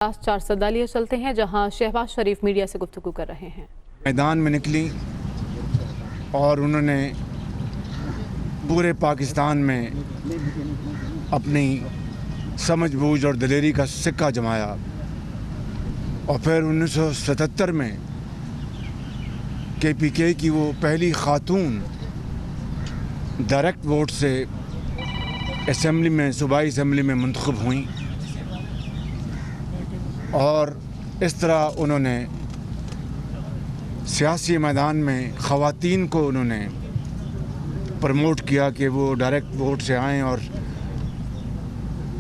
चार सदालिया चलते हैं जहां शहबाज शरीफ मीडिया से गुफ्तगू कर रहे हैं। मैदान में निकली और उन्होंने पूरे पाकिस्तान में अपनी समझबूझ और दिलेरी का सिक्का जमाया और फिर 1977 में KPK की वो पहली खातून डायरेक्ट वोट से असेंबली में, सूबाई असेंबली में मुंतखब हुई और इस तरह उन्होंने सियासी मैदान में ख़वातीन को उन्होंने प्रमोट किया कि वो डायरेक्ट वोट से आएँ और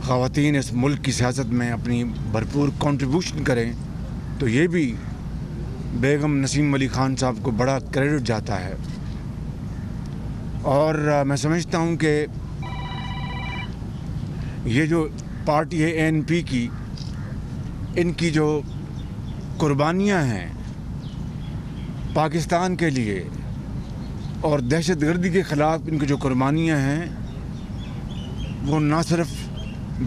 ख़वातीन इस मुल्क की सियासत में अपनी भरपूर कंट्रीब्यूशन करें। तो ये भी बेगम नसीम अली ख़ान साहब को बड़ा क्रेडिट जाता है और मैं समझता हूँ कि ये जो पार्टी है ANP की, इनकी जो कुर्बानियाँ हैं पाकिस्तान के लिए और दहशतगर्दी के ख़िलाफ़ इनकी जो कुर्बानियाँ हैं वो ना सिर्फ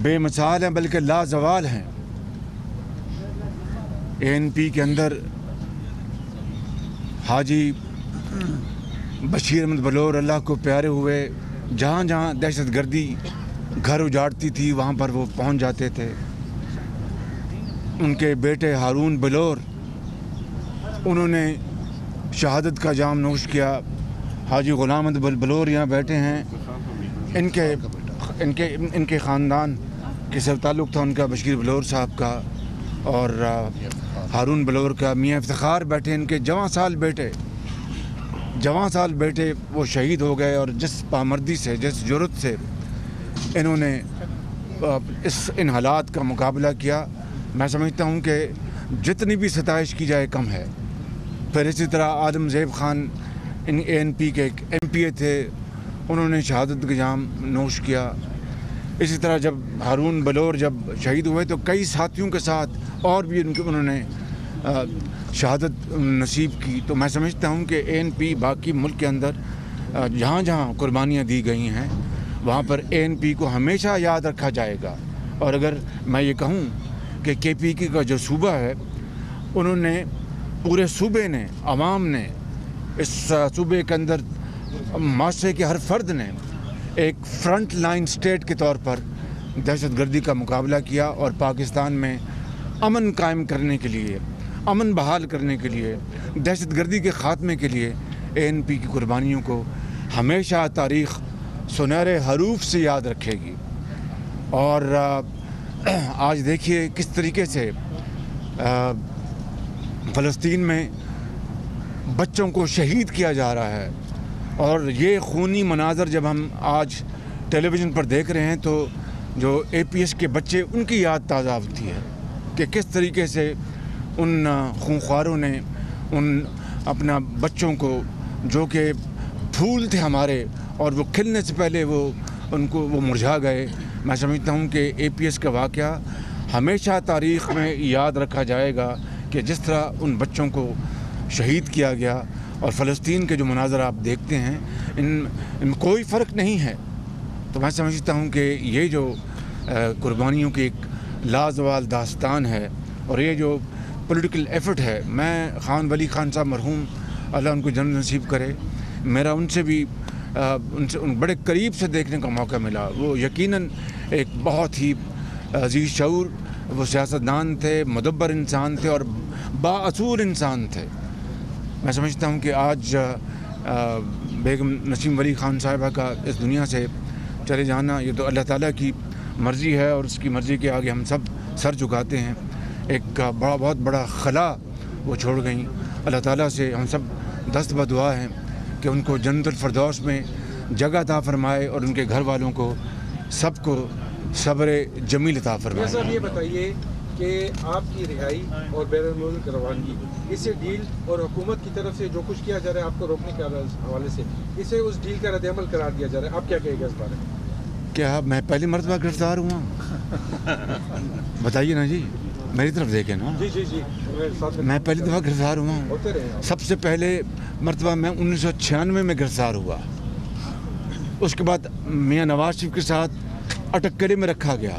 बेमिसाल हैं बल्कि लाजवाल हैं। ANP के अंदर हाजी बशीर अहमद बलोर अल्लाह को प्यारे हुए जहाँ जहाँ दहशतगर्दी घर उजाड़ती थी वहाँ पर वो पहुँच जाते थे। उनके बेटे हारून बलोर, उन्होंने शहादत का जाम नोश किया। हाजी गुलाम अहमद बलोर यहाँ बैठे हैं, इनके ख़ानदान के से ताल्लुक़ था उनका बशीर बलोर साहब का और हारून बलोर का। मियाँ इफ्तिखार बैठे, इनके जवां साल बेटे वो शहीद हो गए और जिस पामर्दी से, जिस जुर्रत से इन्होंने इन हालात का मुकाबला किया, मैं समझता हूँ कि जितनी भी सताइश की जाए कम है। फिर इसी तरह आदमज़ेब ख़ान इन ANP के एक MPA थे, उन्होंने शहादत का जाम नोश किया। इसी तरह जब हारून बलोर जब शहीद हुए तो कई साथियों के साथ और भी उन्होंने शहादत नसीब की। तो मैं समझता हूँ कि ANP बाकी मुल्क के अंदर जहाँ जहाँ कुर्बानियाँ दी गई हैं वहाँ पर ANP को हमेशा याद रखा जाएगा। और अगर मैं ये कहूँ कि KPK का जो सूबा है, उन्होंने पूरे सूबे ने, अवाम ने, इस सूबे के अंदर माशरे के हर फर्द ने एक फ्रंट लाइन स्टेट के तौर पर दहशतगर्दी का मुकाबला किया और पाकिस्तान में अमन कायम करने के लिए, अमन बहाल करने के लिए, दहशतगर्दी के ख़ात्मे के लिए ANP की कुर्बानियों को हमेशा तारीख़ सुनहरे हरूफ से याद रखेगी। और आज देखिए किस तरीके से फ़लस्तीन में बच्चों को शहीद किया जा रहा है और ये खूनी मनाज़र जब हम आज टेलीविज़न पर देख रहे हैं तो जो APS के बच्चे, उनकी याद ताज़ा होती है कि किस तरीके से उन खूंखारों ने उन अपना बच्चों को, जो कि फूल थे हमारे और वो खिलने से पहले वो मुरझा गए। मैं समझता हूँ कि APS का वाक़या हमेशा तारीख़ में याद रखा जाएगा कि जिस तरह उन बच्चों को शहीद किया गया। और फ़लस्तीन के जो मनाज़र आप देखते हैं, इनमें कोई फ़र्क नहीं है। तो मैं समझता हूँ कि ये जो कुर्बानियों की एक लाजवाल दास्तान है और ये जो पॉलिटिकल एफ़र्ट है, मैं ख़ान वली ख़ान साहब मरहूम, अल्लाह उनको जन्नत नसीब करे, मेरा उनसे भी उन बड़े करीब से देखने का मौका मिला। वो यकीनन एक बहुत ही अज़ीज़ शऊर वो सियासतदान थे, मुदब्बर इंसान थे और बाअसूल इंसान थे। मैं समझता हूँ कि आज बेगम नसीम अली ख़ान साहिबा का इस दुनिया से चले जाना, ये तो अल्लाह ताला की मर्ज़ी है और उसकी मर्ज़ी के आगे हम सब सर झुकाते हैं। एक बहुत बड़ा खला वो छोड़ गई। अल्लाह ताला से हम सब दस्त बदुआ हैं कि उनको जन्नतुल फ़िरदौस में जगह अता फ़रमाए और उनके घर वालों को सबको सब्र जमील अता फ़रमाए। सर ये बताइए कि आपकी रिहाई और बैरुल मुल्क रवानगी, इससे डील और हुकूमत की तरफ से जो कुछ किया जा रहा है आपको रोकने के हवाले से, इसे उस डील का रद्द-ए-अमल करार दिया जा रहा है, आप क्या कहेंगे इस बारे में? क्या मैं पहली मरतबा गिरफ़्तार हुआ? बताइए ना जी, मेरी तरफ देखें ना। जी मैं पहली दफ़ा गिरफ़्तार हुआ हूँ। सबसे पहले मरतबा मैं 1996 में गिरफ़्तार हुआ। उसके बाद मियाँ नवाज शरीफ के साथ अटकले में रखा गया।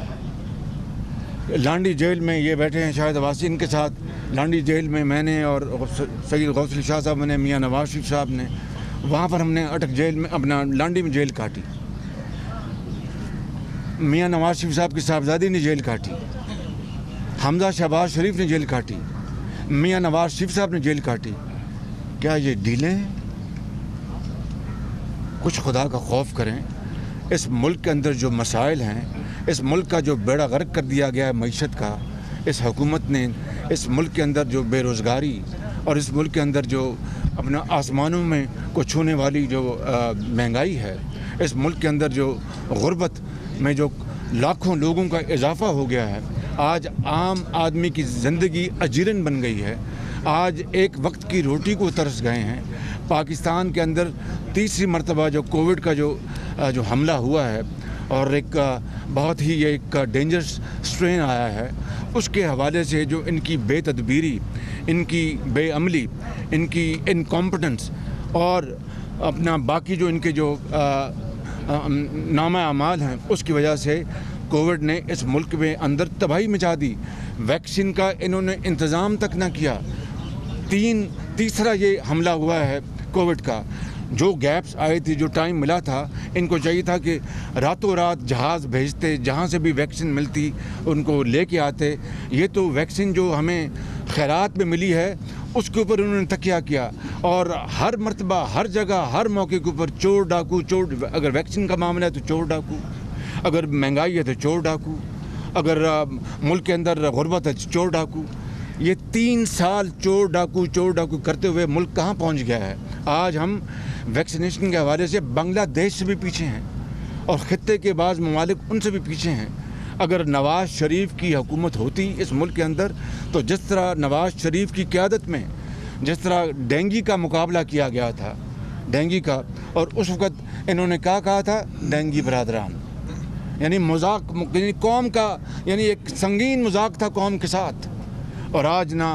लांडी जेल में ये बैठे हैं शायद अब्बासी, इनके साथ लांडी जेल में मैंने और सैयद गौस अली शाह साहब ने, मियाँ नवाज शरीफ साहब ने, वहाँ पर हमने अटक जेल में अपना लांडी में जेल काटी। मियाँ नवाज शरीफ साहब की साहबजादी ने जेल काटी, हमजा शहबाज शरीफ ने जेल काटी, मियाँ नवाज शरीफ साहब ने जेल काटी। क्या ये डीलें हैं? कुछ खुदा का खौफ करें। इस मुल्क के अंदर जो मसाइल हैं, इस मुल्क का जो बेड़ा गर्क कर दिया गया है मईशत का, इस हुकूमत ने इस मुल्क के अंदर जो बेरोज़गारी और इस मुल्क के अंदर जो अपना आसमानों में को छूने वाली जो महंगाई है, इस मुल्क के अंदर जो गुर्बत में जो लाखों लोगों का इजाफा हो गया है, आज आम आदमी की ज़िंदगी अजीरन बन गई है। आज एक वक्त की रोटी को तरस गए हैं। पाकिस्तान के अंदर तीसरी मरतबा जो कोविड का जो हमला हुआ है और एक बहुत ही एक डेंजरस स्ट्रेन आया है, उसके हवाले से जो इनकी बेतदबीरी, इनकी बेअमली, इनकी इनकॉम्पिटेंस और अपना बाकी जो इनके जो नामा अमाल हैं, उसकी वजह से कोविड ने इस मुल्क में अंदर तबाही मचा दी। वैक्सीन का इन्होंने इंतज़ाम तक ना किया। तीसरा ये हमला हुआ है कोविड का। जो गैप्स आए थे, जो टाइम मिला था, इनको चाहिए था कि रातों रात जहाज़ भेजते, जहाँ से भी वैक्सीन मिलती उनको लेके आते। ये तो वैक्सीन जो हमें खैरात में मिली है उसके ऊपर उन्होंने तकिया किया और हर मर्तबा, हर जगह, हर मौके के ऊपर चोर डाकू, चोर। अगर वैक्सीन का मामला है तो चोर डाकू, अगर महंगाई है तो चोर डाकू, अगर मुल्क के अंदर गुर्बत है तो चोर डाकू। ये 3 साल चोर डाकू करते हुए मुल्क कहाँ पहुँच गया है। आज हम वैक्सीनेशन के हवाले से बांग्लादेश से भी पीछे हैं और ख़ित्ते के बाज़ ममालिक उनसे भी पीछे हैं। अगर नवाज़ शरीफ की हुकूमत होती इस मुल्क के अंदर, तो जिस तरह नवाज़ शरीफ की क़यादत में जिस तरह डेंगू का मुकाबला किया गया था, डेंगू का, और उस वक़्त इन्होंने क्या कहा था, डेंगू बरादरान, यानी मजाक, यानी कौम का, यानी एक संगीन मजाक था कौम के साथ। और आज ना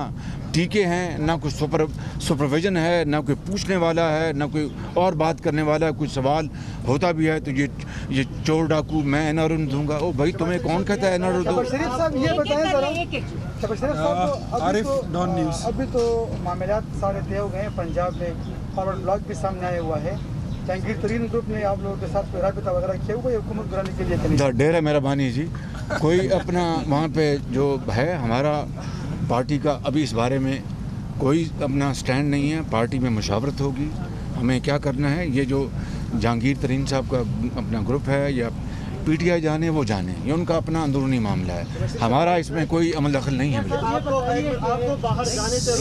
टीके हैं, ना कोई सुपरविज़न है, ना कोई पूछने वाला है, ना कोई और बात करने वाला है। कोई सवाल होता भी है तो ये चोर डाकू मैं एनआरओ दूंगा। ओ भाई, तुम्हें कौन कहता है एनआरओ दो? शरीफ साहब ये बताएं जरा, शरीफ साहब अभी तो मामलात सारे तय हो गए हैं। पंजाब में फॉरवर्ड ब्लॉक भी सामने आया हुआ है। जहांगीर तरीन ग्रुप ने आप लोगों के साथ कोई राबिता वगैरह किया हुआ हुकूमत बनाने के लिए? ढेर है मेहरबानी जी। कोई अपना वहाँ पे जो है हमारा पार्टी का अभी इस बारे में कोई अपना स्टैंड नहीं है। पार्टी में मुशावरत होगी, हमें क्या करना है। ये जो जहांगीर तरीन साहब का अपना ग्रुप है या पीटीआई जाने वो जाने, ये उनका अपना अंदरूनी मामला है। हमारा इसमें कोई अमल दखल नहीं है।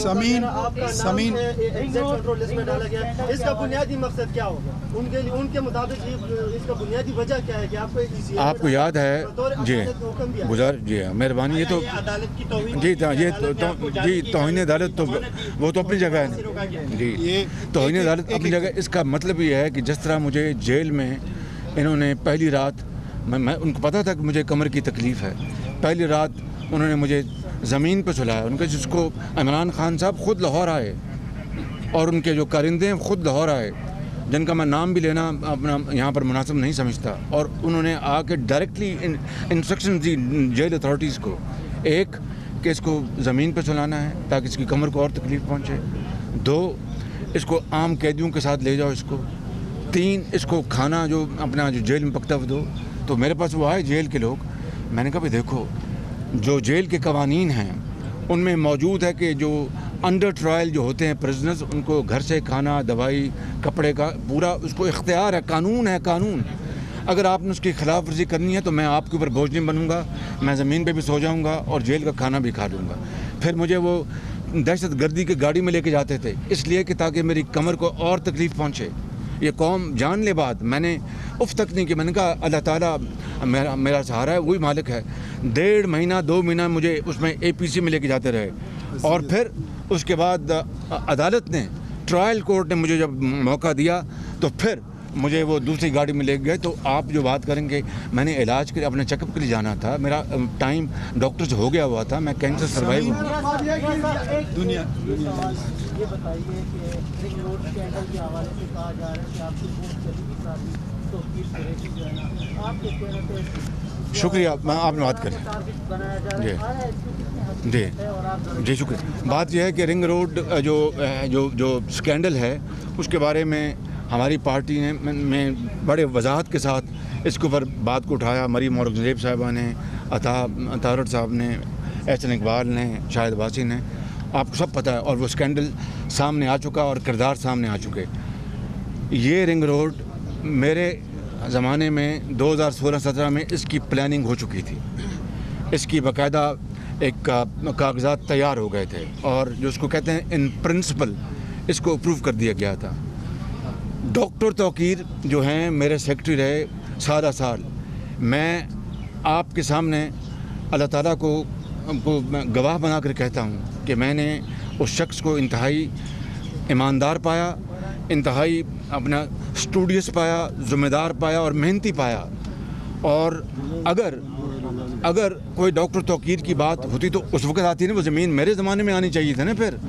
समीन कंट्रोल लिस्ट में डाला गया, इसका बुनियादी मकसद क्या होगा उनके लिए? उनके मुताबिक इसका बुनियादी वजह क्या है कि आपको याद है जी गुजार जी, मेहरबानी। ये तो अदालत की तौहीन जी जी तौहीन अदालत तो वो तो अपनी जगह है जी, तौहीन अदालत अपनी जगह। इसका मतलब ये है कि जिस तरह मुझे जेल में इन्होंने पहली रात, मैं उनको पता था कि मुझे कमर की तकलीफ़ है, पहली रात उन्होंने मुझे ज़मीन पर सुलाया। उनके जिसको इमरान खान साहब ख़ुद लाहौर आए और उनके जो कारिंदे हैं ख़ुद लाहौर आए, जिनका मैं नाम भी लेना अपना यहाँ पर मुनासिब नहीं समझता, और उन्होंने आके डायरेक्टली इंस्ट्रक्शन दी जेल अथॉरिटीज़ को। एक कि इसको ज़मीन पर सुलाना है ताकि इसकी कमर को और तकलीफ़ पहुँचे। 2, इसको आम कैदियों के साथ ले जाओ इसको। 3, इसको खाना जो अपना जो जेल में पकता हुआ दो। तो मेरे पास वो आए जेल के लोग, मैंने कहा भाई देखो, जो जेल के कवानीन हैं उनमें मौजूद है कि जो अंडर ट्रायल जो होते हैं प्रिजनर्स, उनको घर से खाना, दवाई, कपड़े का पूरा उसको इख्तियार है, कानून है, कानून। अगर आपने उसकी खिलाफ वर्जी करनी है तो मैं आपके ऊपर बोझ नहीं बनूंगा, मैं ज़मीन पे भी सो जाऊंगा और जेल का खाना भी खा लूँगा। फिर मुझे वो दहशत गर्दी की गाड़ी में लेके जाते थे, इसलिए कि ताकि मेरी कमर को और तकलीफ़ पहुँचे। ये कौम जान ले बात, मैंने उफ तक नहीं कि मैंने कहा अल्लाह ताला मेरा सहारा है, वही मालिक है। 1.5 महीना 2 महीना मुझे उसमें APC में लेके जाते रहे, और फिर उसके बाद अदालत ने, ट्रायल कोर्ट ने मुझे जब मौका दिया तो फिर मुझे वो दूसरी गाड़ी में ले गए। तो आप जो बात करेंगे, मैंने इलाज के लिए अपने चेकअप के लिए जाना था, मेरा टाइम डॉक्टर से हो गया हुआ था, मैं कैंसर सर्वाइव हूँ। ये बताइए कि रिंग रोड स्कैंडल के हवाले से कहा जा रहा है कि आपकी बहुत करीबी साथी शुक्रिया, मैं आपने बात करें जी शुक्रिया। बात यह है कि रिंग रोड जो स्कैंडल है उसके बारे में हमारी पार्टी ने में बड़े वजाहत के साथ इसके ऊपर बात को उठाया। मरीम औरंगज़ेब साहिबा ने, अतारट साहब ने, एहसन इकबाल ने, शाहिद वासी ने, आपको सब पता है। और वो स्कैंडल सामने आ चुका और किरदार सामने आ चुके। ये रिंग रोड मेरे ज़माने में 2016-17 में इसकी प्लानिंग हो चुकी थी। इसकी बाकायदा एक कागज़ात तैयार हो गए थे और जो उसको कहते हैं इन प्रिंसिपल इसको अप्रूव कर दिया गया था। डॉक्टर तौकीर जो हैं मेरे सेक्रेटरी रहे सारा साल। मैं आपके सामने अल्लाह ताला को गवाह बना कर कहता हूँ कि मैंने उस शख्स को इंतहाई ईमानदार पाया, इंतहाई अपना स्टूडियस पाया, ज़िम्मेदार पाया और मेहनती पाया। और अगर कोई डॉक्टर तौकीर की बात होती तो उस वक्त आती ना, वो ज़मीन मेरे ज़माने में आनी चाहिए था ना। फिर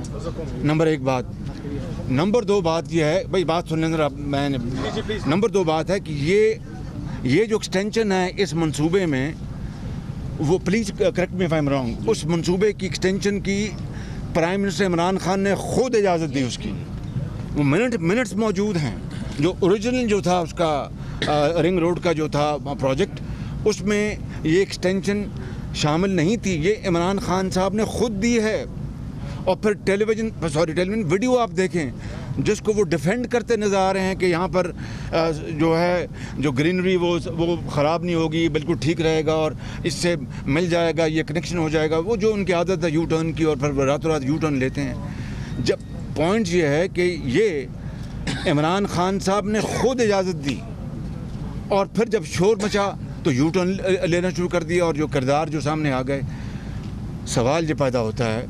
नंबर एक बात। नंबर दो बात यह है, भाई बात सुनने जरा, मैंने नंबर दो बात है कि ये जो एक्सटेंशन है इस मंसूबे में, वो please correct me if I am wrong, उस मंसूबे की एक्सटेंशन की प्राइम मिनिस्टर इमरान खान ने ख़ुद इजाज़त दी उसकी। वो मिनट्स मौजूद हैं। जो ओरिजिनल जो था उसका रिंग रोड का जो था प्रोजेक्ट, उसमें ये एक्सटेंशन शामिल नहीं थी। ये इमरान खान साहब ने ख़ुद दी है। और फिर टेलीविज़न वीडियो आप देखें जिसको वो डिफेंड करते नज़र आ रहे हैं कि यहाँ पर जो है जो ग्रीनरी वो ख़राब नहीं होगी, बिल्कुल ठीक रहेगा और इससे मिल जाएगा, ये कनेक्शन हो जाएगा। वो जो उनकी आदत है यू टर्न की, और फिर रातों रात यू टर्न लेते हैं। जब पॉइंट ये है कि ये इमरान खान साहब ने ख़ुद इजाज़त दी और फिर जब शोर मचा तो यू टर्न लेना शुरू कर दिया और जो किरदार जो सामने आ गए। सवाल ये पैदा होता है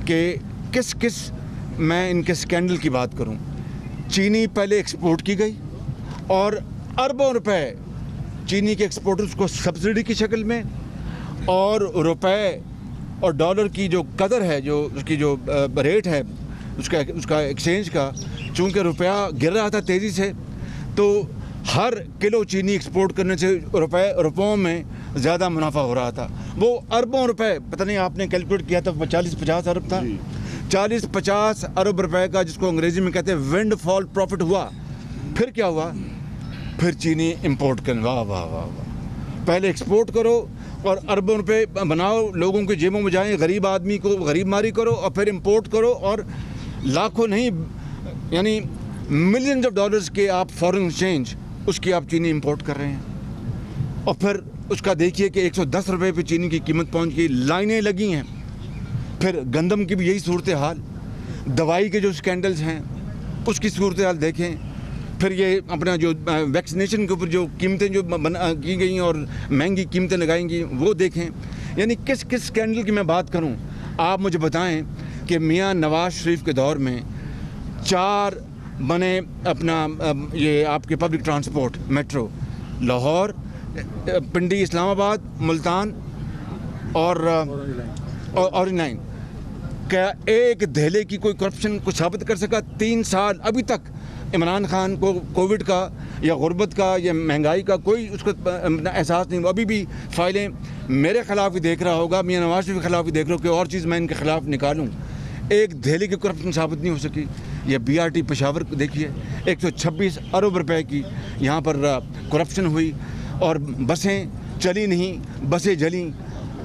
कि किस मैं इनके स्कैंडल की बात करूं। चीनी पहले एक्सपोर्ट की गई और अरबों रुपए चीनी के एक्सपोर्टर्स को सब्सिडी की शक्ल में, और रुपए और डॉलर की जो कदर है, जो उसकी जो रेट है उसका एक्सचेंज का, चूँकि रुपया गिर रहा था तेज़ी से, तो हर किलो चीनी एक्सपोर्ट करने से रुपयों में ज़्यादा मुनाफा हो रहा था। वो अरबों रुपए, पता नहीं आपने कैलकुलेट किया था, 40-50 अरब था। 40-50 अरब रुपए का, जिसको अंग्रेज़ी में कहते हैं विंड फॉल प्रॉफिट हुआ। फिर क्या हुआ? फिर चीनी इंपोर्ट करना। वाह वाह वाह वाह। पहले एक्सपोर्ट करो और अरबों रुपए बनाओ, लोगों के जेबों में जाएँ, गरीब आदमी को गरीब मारी करो, और फिर इंपोर्ट करो और लाखों नहीं यानी मिलियंस ऑफ डॉलर्स के आप फॉरेन एक्सचेंज उसकी आप चीनी इंपोर्ट कर रहे हैं। और फिर उसका देखिए कि 110 रुपये पे चीनी की कीमत पहुंच गई, लाइनें लगी हैं। फिर गंदम की भी यही सूरत हाल। दवाई के जो स्कैंडल्स हैं उसकी सूरत हाल देखें। फिर ये अपना जो वैक्सीनेशन के ऊपर जो कीमतें जो की गई और महंगी कीमतें लगाएंगी वो देखें। यानी किस स्कैंडल की मैं बात करूं। आप मुझे बताएं कि मियां नवाज शरीफ के दौर में 4 बने अपना ये आपके पब्लिक ट्रांसपोर्ट मेट्रो, लाहौर, पिंडी, इस्लामाबाद, मुल्तान और लाइन। क्या एक दहले की कोई करप्शन को साबित कर सका? 3 साल अभी तक इमरान खान को कोविड का या गुर्बत का या महंगाई का कोई उसको एहसास नहीं। अभी भी फाइलें मेरे ख़िलाफ़ ही देख रहा होगा, मियां नवाज शरीफ के ख़िलाफ़ ही देख रहा हो कि और चीज़ मैं इनके ख़िलाफ़ निकालूँ। एक दहली की करप्शन साबित नहीं हो सकी। ये BRT पेशावर देखिए, 126 अरब रुपए की यहाँ पर करप्शन हुई और बसें चली नहीं, बसें जलीं।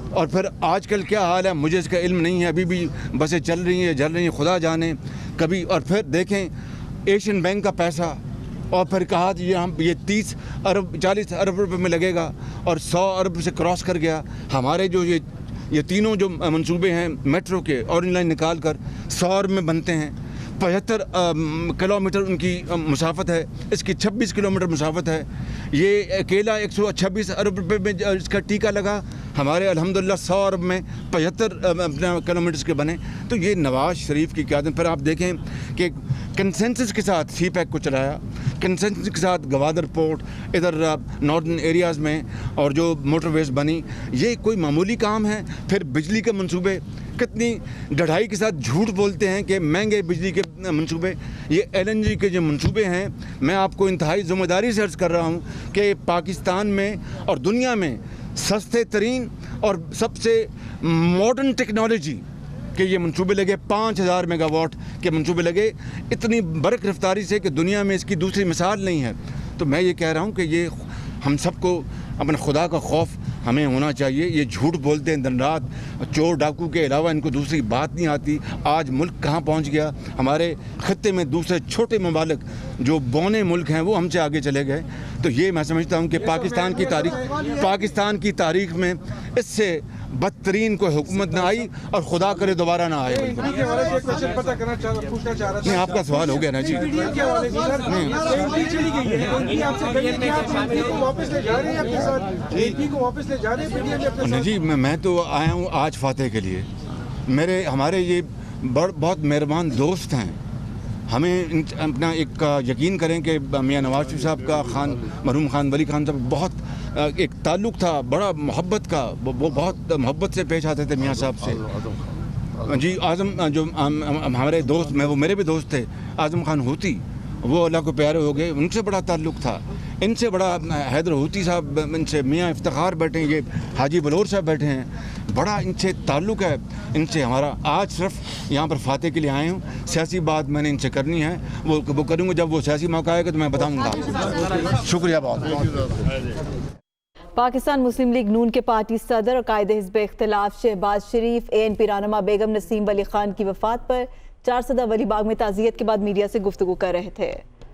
और फिर आजकल क्या हाल है मुझे इसका इल्म नहीं है, अभी भी बसें चल रही हैं, जल रही हैं, खुदा जाने कभी। और फिर देखें एशियन बैंक का पैसा, और फिर कहा कि ये 30 अरब 40 अरब रुपए में लगेगा और 100 अरब से क्रॉस कर गया। हमारे जो ये तीनों जो मंसूबे हैं मेट्रो के और इनलाइन निकाल कर 100 अरब में बनते हैं। 75 किलोमीटर उनकी मुसाफत है, इसकी 26 किलोमीटर मुसाफत है। ये अकेला 126 अरब रुपये में इसका टीका लगा। हमारे अल्हम्दुलिल्लाह 100 अरब में 75 किलोमीटर के बने। तो ये नवाज शरीफ की क़यादत। फिर आप देखें कि कंसेंसस के साथ CPEC को चलाया, कंसेंसस के साथ गवादर पोर्ट, इधर नॉर्दर्न एरियाज़ में और जो मोटरवेज़ बनी, ये कोई मामूली काम है। फिर बिजली के मंसूबे कितनी ढड़ाई के साथ झूठ बोलते हैं कि महंगे बिजली के मंसूबे, ये LNG के जो मंसूबे हैं, मैं आपको इंतहाई ज़िम्मेदारी से अर्ज़ कर रहा हूँ कि पाकिस्तान में और दुनिया में सस्ते तरीन और सबसे मॉडर्न टेक्नोलॉजी कि ये मंसूबे लगे, 5000 मेगावाट के मंसूबे लगे, इतनी बरक रफ्तारी से कि दुनिया में इसकी दूसरी मिसाल नहीं है। तो मैं ये कह रहा हूँ कि ये हम सबको अपने खुदा का खौफ हमें होना चाहिए। ये झूठ बोलते हैं दिन रात, चोर डाकू के अलावा इनको दूसरी बात नहीं आती। आज मुल्क कहाँ पहुँच गया, हमारे खत्ते में दूसरे छोटे ममालिक जो बौने मुल्क हैं वो हमसे आगे चले गए। तो ये मैं समझता हूँ कि पाकिस्तान की तारीख में इससे बदतरीन कोई हुकूमत ना आई और खुदा करे दोबारा ना आए। नहीं, आपका सवाल हो गया ना जी। नहीं जी, मैं तो आया हूँ आज फातह के लिए। हमारे ये बहुत मेहरबान दोस्त हैं। हमें अपना एक यकीन करें कि मियाँ नवाज शरीफ साहब का मरहूम खान वली खान साहब बहुत एक ताल्लुक़ था बड़ा मोहब्बत का। वो बहुत मोहब्बत से पेश आते थे मियाँ साहब से जी। आज़म जो हमारे दोस्त, वो मेरे भी दोस्त थे, आज़म खान हूती, वो अल्लाह को प्यारे हो गए, उनसे बड़ा ताल्लुक़ था। इनसे बड़ा हैदर हूती साहब, इनसे मियाँ इफ्तिखार बैठे हैं, ये हाजी बलोर साहब बैठे हैं, बड़ा इनसे ताल्लुक़ है इनसे हमारा। आज सिर्फ यहाँ पर फातह के लिए आए हूँ। सियासी बात मैंने इनसे करनी है, वो करूँगा जब वो सियासी मौका आएगा तो मैं बताऊँगा। शुक्रिया बहुत। पाकिस्तान मुस्लिम लीग नून के पार्टी सदर और कायदे हिज़्ब इख्तिलाफ शहबाज शरीफ ANP रहनुमा बेगम नसीम वली खान की वफ़ात पर 4 सदा वली बाग में ताज़ियत के बाद मीडिया से गुफ्तगू कर रहे थे।